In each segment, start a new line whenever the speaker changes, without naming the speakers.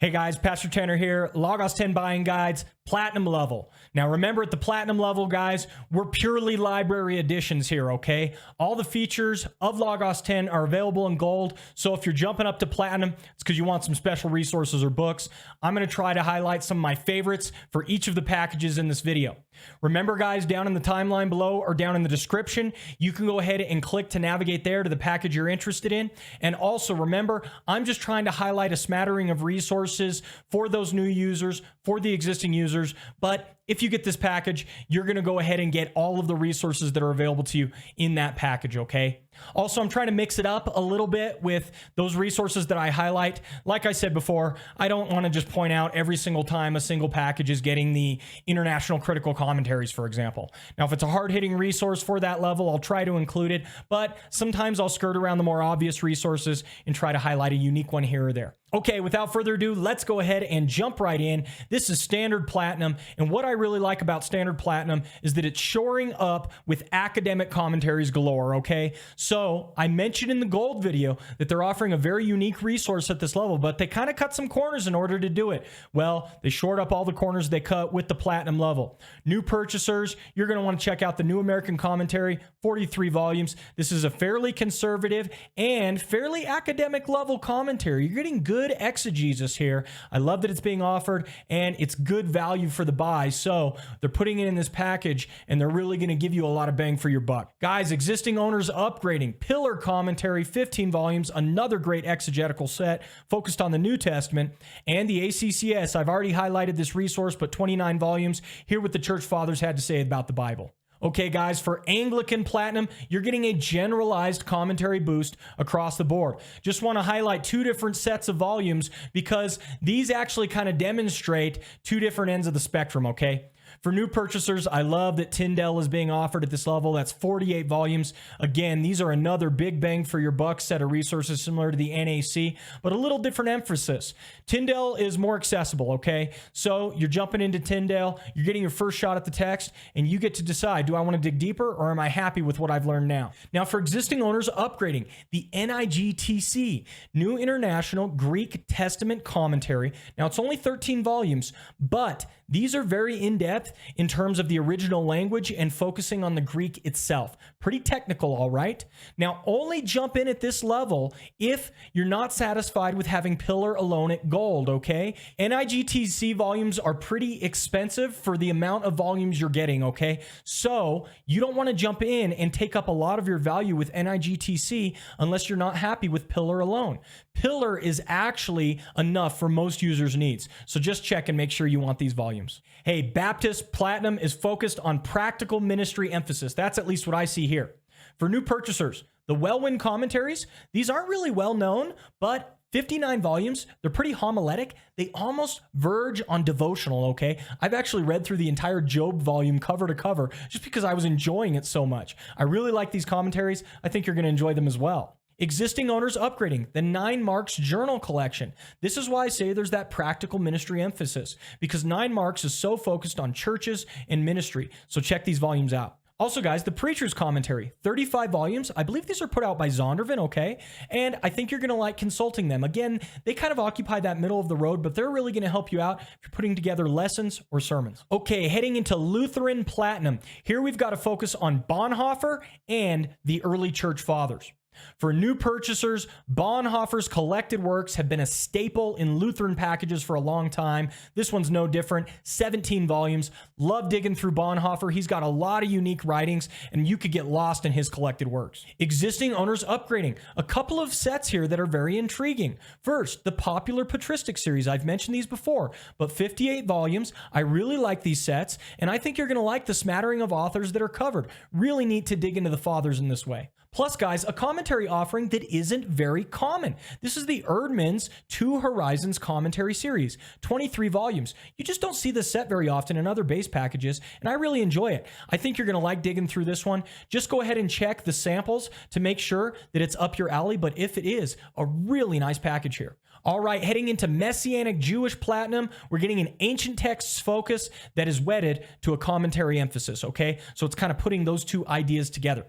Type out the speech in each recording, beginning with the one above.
Hey guys, Pastor Tanner here, Logos 10 Buying Guides, Platinum level. Now remember, at the Platinum level, guys, we're purely library editions here, okay? All the features of Logos 10 are available in gold, so if you're jumping up to Platinum, it's because you want some special resources or books. I'm going to try to highlight some of my favorites for each of the packages in this video. Remember, guys, down in the timeline below or down in the description, you can go ahead and click to navigate there to the package you're interested in. And also remember, I'm just trying to highlight a smattering of resources for those new users, for the existing users. But if you get this package, you're going to go ahead and get all of the resources that are available to you in that package, okay? Also, I'm trying to mix it up a little bit with those resources that I highlight. Like I said before, I don't want to just point out every single time a single package is getting the international critical commentaries, for example. Now, if it's a hard-hitting resource for that level, I'll try to include it, but sometimes I'll skirt around the more obvious resources and try to highlight a unique one here or there. Okay, without further ado, let's go ahead and jump right in. This is Standard Platinum, and what I really like about Standard Platinum is that it's shoring up with academic commentaries galore, okay? So, I mentioned in the Gold video that they're offering a very unique resource at this level, but they kind of cut some corners in order to do it. Well, they shored up all the corners they cut with the Platinum level. New purchasers, you're going to want to check out the New American Commentary, 43 volumes. This is a fairly conservative and fairly academic level commentary. You're getting good exegesis here. I love that it's being offered, and it's good value for the buy. So they're putting it in this package, and they're really going to give you a lot of bang for your buck. Guys, existing owners upgrading. Pillar Commentary, 15 volumes, another great exegetical set focused on the New Testament. And the ACCS, I've already highlighted this resource, but 29 volumes. Hear what the Church Fathers had to say about the Bible. Okay, guys, for Anglican Platinum, you're getting a generalized commentary boost across the board. Just want to highlight two different sets of volumes because these actually kind of demonstrate two different ends of the spectrum, okay? For new purchasers, I love that Tyndale is being offered at this level. That's 48 volumes. Again, these are another big bang for your buck set of resources similar to the NAC, but a little different emphasis. Tyndale is more accessible, okay? So you're jumping into Tyndale, you're getting your first shot at the text, and you get to decide, do I want to dig deeper or am I happy with what I've learned now? Now, for existing owners upgrading, the NIGTC, New International Greek Testament Commentary. Now, it's only 13 volumes, but these are very in-depth in terms of the original language and focusing on the Greek itself. Pretty technical, all right? Now, only jump in at this level if you're not satisfied with having Pillar alone at gold, okay? NIGTC volumes are pretty expensive for the amount of volumes you're getting, okay? So, you don't want to jump in and take up a lot of your value with NIGTC unless you're not happy with Pillar alone. Pillar is actually enough for most users' needs. So just check and make sure you want these volumes. Hey, Baptist Platinum is focused on practical ministry emphasis. That's at least what I see here. For new purchasers, the Wesleyan commentaries, these aren't really well known, but 59 volumes, they're pretty homiletic. They almost verge on devotional, okay? I've actually read through the entire Job volume cover to cover just because I was enjoying it so much. I really like these commentaries. I think you're going to enjoy them as well. Existing owners upgrading, the 9 Marks Journal Collection. This is why I say there's that practical ministry emphasis, because 9 Marks is so focused on churches and ministry. So check these volumes out. Also, guys, the Preacher's Commentary, 35 volumes. I believe these are put out by Zondervan, okay? And I think you're going to like consulting them. Again, they kind of occupy that middle of the road, but they're really going to help you out if you're putting together lessons or sermons. Okay, heading into Lutheran Platinum. Here we've got to focus on Bonhoeffer and the early church fathers. For new purchasers, Bonhoeffer's collected works have been a staple in Lutheran packages for a long time. This one's no different, 17 volumes. Love digging through Bonhoeffer. He's got a lot of unique writings, and you could get lost in his collected works. Existing owners upgrading. A couple of sets here that are very intriguing. First, the popular patristic series. I've mentioned these before, but 58 volumes. I really like these sets, and I think you're going to like the smattering of authors that are covered. Really neat to dig into the fathers in this way. Plus, guys, a commentary offering that isn't very common. This is the Erdman's Two Horizons commentary series, 23 volumes. You just don't see this set very often in other base packages, and I really enjoy it. I think you're going to like digging through this one. Just go ahead and check the samples to make sure that it's up your alley, but if it is, a really nice package here. All right, heading into Messianic Jewish Platinum, we're getting an ancient texts focus that is wedded to a commentary emphasis, okay? So it's kind of putting those two ideas together.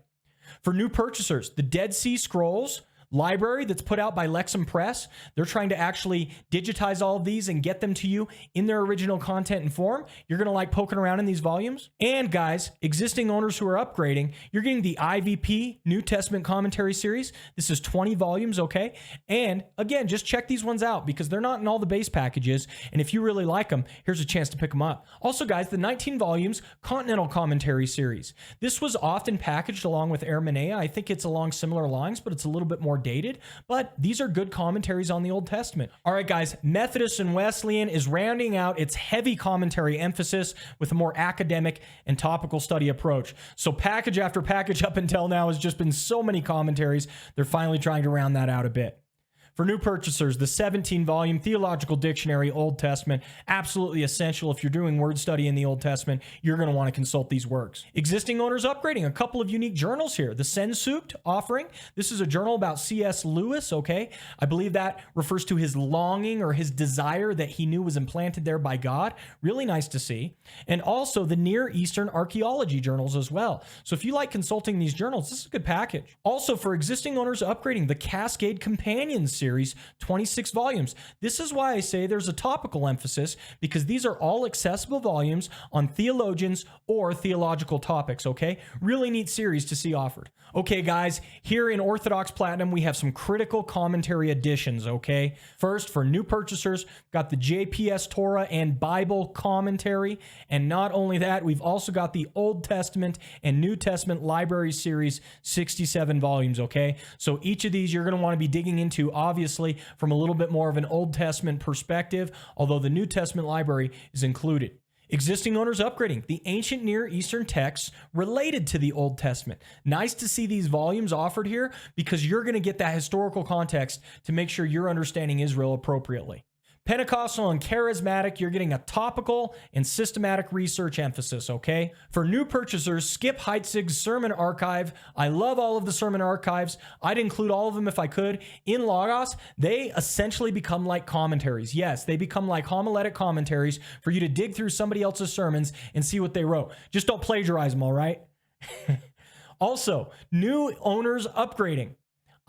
For new purchasers, the Dead Sea Scrolls, library that's put out by Lexham Press. They're trying to actually digitize all of these and get them to you in their original content and form. You're going to like poking around in these volumes. And guys, existing owners who are upgrading, you're getting the IVP New Testament Commentary Series. This is 20 volumes, okay? And again, just check these ones out because they're not in all the base packages. And if you really like them, here's a chance to pick them up. Also, guys, the 19 volumes Continental Commentary Series. This was often packaged along with Hermeneia. I think it's along similar lines, but it's a little bit more dated. But these are good commentaries on the Old Testament. All right, guys, Methodist and Wesleyan is rounding out its heavy commentary emphasis with a more academic and topical study approach. So package after package up until now has just been so many commentaries. They're finally trying to round that out a bit. For new purchasers, the 17-volume Theological Dictionary Old Testament, absolutely essential. If you're doing word study in the Old Testament, you're going to want to consult these works. Existing owners upgrading, a couple of unique journals here. The Sensucht offering, this is a journal about C.S. Lewis, okay? I believe that refers to his longing or his desire that he knew was implanted there by God. Really nice to see. And also the Near Eastern Archaeology journals as well. So if you like consulting these journals, this is a good package. Also for existing owners upgrading, the Cascade Companions series, 26 volumes. This is why I say there's a topical emphasis, because these are all accessible volumes on theologians or theological topics, okay? Really neat series to see offered. Okay, guys, here in Orthodox Platinum, we have some critical commentary additions, okay? First, for new purchasers, got the JPS Torah and Bible commentary, and not only that, we've also got the Old Testament and New Testament Library Series, 67 volumes, okay? So each of these you're going to want to be digging into, obviously, from a little bit more of an Old Testament perspective, although the New Testament library is included. Existing owners upgrading, the ancient Near Eastern texts related to the Old Testament. Nice to see these volumes offered here because you're going to get that historical context to make sure you're understanding Israel appropriately. Pentecostal and Charismatic, you're getting a topical and systematic research emphasis, okay? For new purchasers, Skip Heitzig's Sermon Archive. I love all of the sermon archives. I'd include all of them if I could. In Logos, they essentially become like commentaries. Yes, they become like homiletic commentaries for you to dig through somebody else's sermons and see what they wrote. Just don't plagiarize them, all right? Also, new owners upgrading.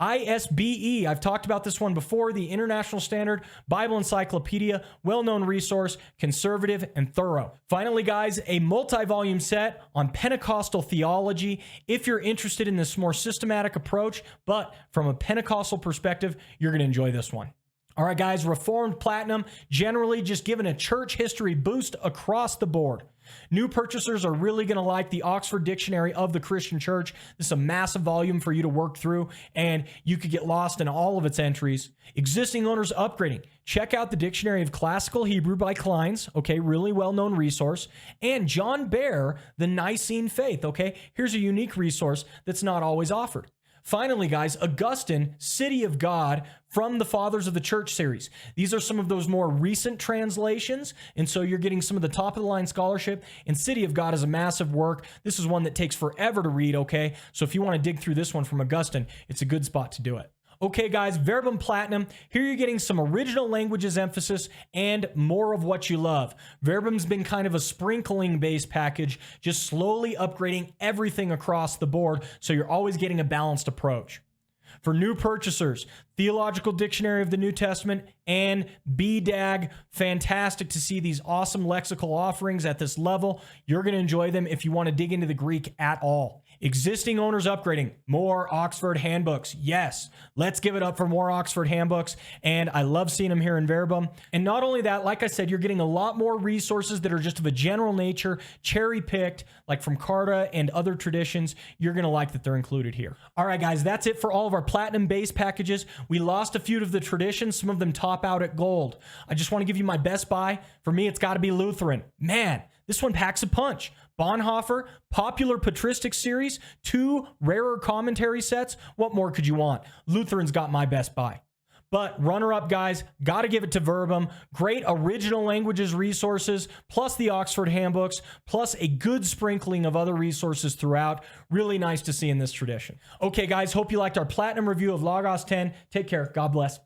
ISBE, I've talked about this one before, the International Standard Bible Encyclopedia, well-known resource, conservative and thorough. Finally, guys, a multi-volume set on Pentecostal theology. If you're interested in this more systematic approach, but from a Pentecostal perspective, you're going to enjoy this one. All right, guys, Reformed Platinum, generally just giving a church history boost across the board. New purchasers are really going to like the Oxford Dictionary of the Christian Church. This is a massive volume for you to work through, and you could get lost in all of its entries. Existing owners upgrading. Check out the Dictionary of Classical Hebrew by Kleins, okay, really well-known resource. And John Baer, the Nicene Faith, okay? Here's a unique resource that's not always offered. Finally, guys, Augustine, City of God, from the Fathers of the Church series. These are some of those more recent translations, and so you're getting some of the top-of-the-line scholarship, and City of God is a massive work. This is one that takes forever to read, okay? So if you want to dig through this one from Augustine, it's a good spot to do it. Okay, guys, Verbum Platinum. Here you're getting some original languages emphasis and more of what you love. Verbum's been kind of a sprinkling-based package, just slowly upgrading everything across the board, so you're always getting a balanced approach. For new purchasers, Theological Dictionary of the New Testament and BDAG. Fantastic to see these awesome lexical offerings at this level. You're going to enjoy them if you want to dig into the Greek at all. Existing owners upgrading, more Oxford handbooks. Yes, let's give it up for more Oxford handbooks. And I love seeing them here in Verbum. And not only that, like I said, you're getting a lot more resources that are just of a general nature, cherry-picked, like from Carta and other traditions. You're going to like that they're included here. All right, guys, that's it for all of our platinum base packages. We lost a few of the traditions. Some of them top out at gold. I just want to give you my best buy. For me, it's got to be Lutheran. Man, this one packs a punch. Bonhoeffer, popular patristic series, 2 rarer commentary sets. What more could you want? Lutheran's got my best buy. But runner-up, guys, got to give it to Verbum. Great original languages resources, plus the Oxford handbooks, plus a good sprinkling of other resources throughout. Really nice to see in this tradition. Okay, guys, hope you liked our platinum review of Logos 10. Take care. God bless.